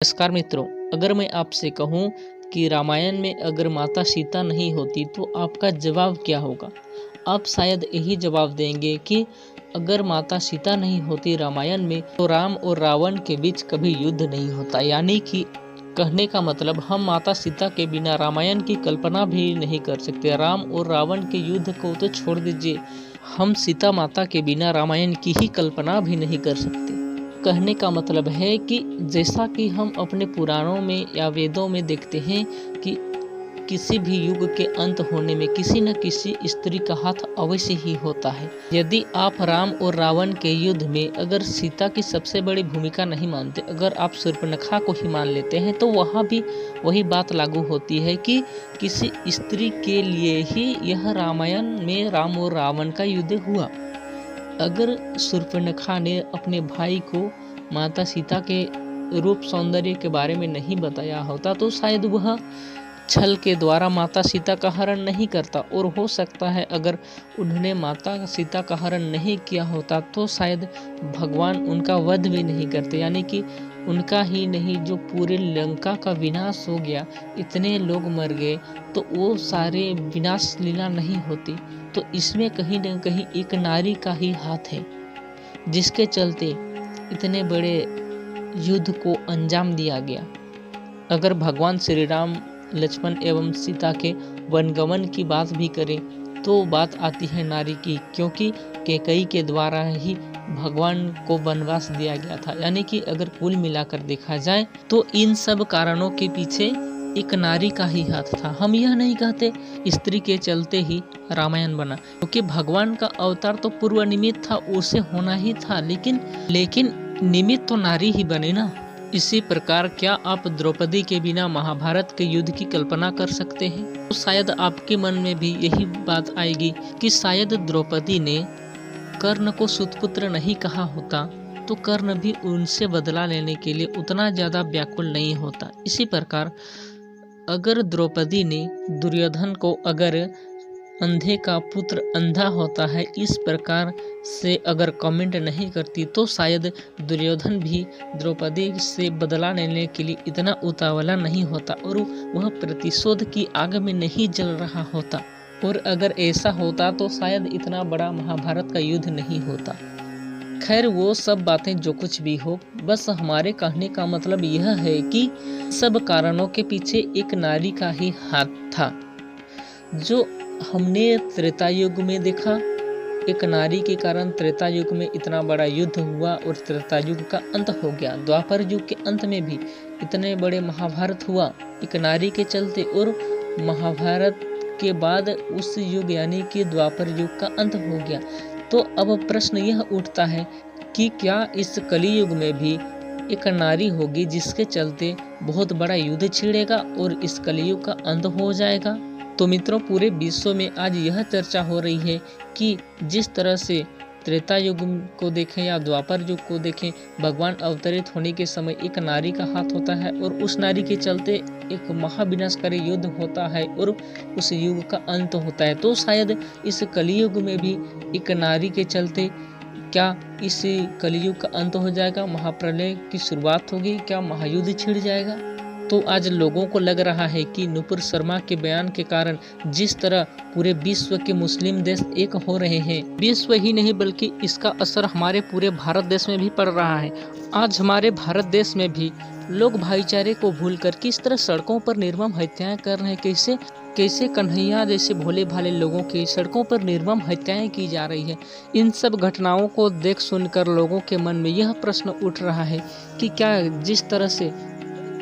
नमस्कार मित्रों, अगर मैं आपसे कहूं कि रामायण में अगर माता सीता नहीं होती तो आपका जवाब क्या होगा। आप शायद यही जवाब देंगे कि अगर माता सीता नहीं होती रामायण में तो राम और रावण के बीच कभी युद्ध नहीं होता। यानी कि कहने का मतलब हम माता सीता के बिना रामायण की कल्पना भी नहीं कर सकते। राम और रावण के युद्ध को तो छोड़ दीजिए, हम सीता माता के बिना रामायण की ही कल्पना भी नहीं कर सकते। कहने का मतलब है कि जैसा कि हम अपने पुराणों में या वेदों में देखते हैं कि किसी भी युग के अंत होने में किसी न किसी स्त्री का हाथ अवश्य ही होता है। यदि आप राम और रावण के युद्ध में अगर सीता की सबसे बड़ी भूमिका नहीं मानते, अगर आप शूर्पणखा को ही मान लेते हैं, तो वहाँ भी वही बात लागू होती है कि किसी स्त्री के लिए ही यह रामायण में राम और रावण का युद्ध हुआ। अगर शूर्पणखा ने अपने भाई को माता सीता के रूप सौंदर्य के बारे में नहीं बताया होता तो शायद वह छल के द्वारा माता सीता का हरण नहीं करता, और हो सकता है अगर उन्होंने माता सीता का हरण नहीं किया होता तो शायद भगवान उनका वध भी नहीं करते। यानी कि उनका ही नहीं, जो पूरे लंका का विनाश हो गया, इतने लोग मर गए, तो वो सारे विनाश लीला नहीं होती। तो इसमें कहीं न कहीं एक नारी का ही हाथ है, जिसके चलते इतने बड़े युद्ध को अंजाम दिया गया। अगर भगवान श्री राम, लक्ष्मण एवं सीता के वनगमन की बात भी करें तो बात आती है नारी की, क्योंकि कैकेयी के द्वारा ही भगवान को वनवास दिया गया था। यानी कि अगर कुल मिलाकर देखा जाए तो इन सब कारणों के पीछे एक नारी का ही हाथ था। हम यह नहीं कहते स्त्री के चलते ही रामायण बना, क्योंकि भगवान का अवतार तो पूर्व निमित्त था, उसे होना ही था, लेकिन निमित्त तो नारी ही बने ना। इसी प्रकार क्या आप द्रौपदी के बिना महाभारत के युद्ध की कल्पना कर सकते हैं? तो शायद आपके मन में भी यही बात आएगी कि शायद द्रौपदी ने कर्ण को सुतपुत्र नहीं कहा होता तो कर्ण भी उनसे बदला लेने के लिए उतना ज़्यादा व्याकुल नहीं होता। इसी प्रकार अगर द्रौपदी ने दुर्योधन को अगर अंधे का पुत्र अंधा होता है इस प्रकार से अगर कमेंट नहीं करती तो शायद दुर्योधन भी द्रौपदी से बदला लेने के लिए इतना उतावला नहीं होता और वह प्रतिशोध की आग में नहीं जल रहा होता। और अगर ऐसा होता तो शायद इतना बड़ा महाभारत का युद्ध नहीं होता। खैर, वो सब बातें जो कुछ भी हो, बस हमारे कहने का मतलब यह है कि सब कारणों के पीछे एक नारी का ही हाथ था। जो हमने त्रेता युग में देखा, एक नारी के कारण त्रेता युग में इतना बड़ा युद्ध हुआ और त्रेता युग का अंत हो गया। द्वापर युग के अंत में भी इतने बड़े महाभारत हुआ एक नारी के चलते, और महाभारत के बाद उस युग यानी कि द्वापर युग का अंत हो गया। तो अब प्रश्न यह उठता है कि क्या इस कलयुग में भी एक नारी होगी जिसके चलते बहुत बड़ा युद्ध छिड़ेगा और इस कलयुग का अंत हो जाएगा? तो मित्रों, पूरे विश्व में आज यह चर्चा हो रही है कि जिस तरह से त्रेता युग को देखें या द्वापर युग को देखें, भगवान अवतरित होने के समय एक नारी का हाथ होता है और उस नारी के चलते एक महाविनाशकारी युद्ध होता है और उस युग का अंत होता है। तो शायद इस कलयुग में भी एक नारी के चलते क्या इस कलयुग का अंत हो जाएगा, महाप्रलय की शुरुआत होगी, क्या महायुद्ध छिड़ जाएगा? तो आज लोगों को लग रहा है कि नुपुर शर्मा के बयान के कारण जिस तरह पूरे विश्व के मुस्लिम देश एक हो रहे हैं, विश्व ही नहीं बल्कि इसका असर हमारे पूरे भारत देश में भी पड़ रहा है। आज हमारे भारत देश में भी लोग भाईचारे को भूलकर किस तरह सड़कों पर निर्मम हत्याएं कर रहे हैं। कैसे कन्हैया जैसे भोले भाले लोगों की सड़कों पर निर्मम हत्याएं की जा रही है। इन सब घटनाओं को देख सुनकर लोगों के मन में यह प्रश्न उठ रहा है कि क्या जिस तरह से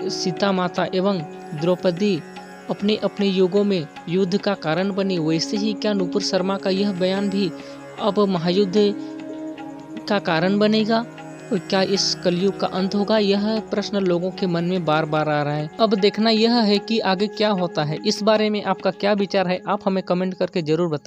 सीता माता एवं द्रौपदी अपने अपने युगों में युद्ध का कारण बनी, वैसे ही क्या नुपुर शर्मा का यह बयान भी अब महायुद्ध का कारण बनेगा और क्या इस कलयुग का अंत होगा? यह प्रश्न लोगों के मन में बार बार आ रहा है। अब देखना यह है कि आगे क्या होता है। इस बारे में आपका क्या विचार है, आप हमें कमेंट करके जरूर बताएं।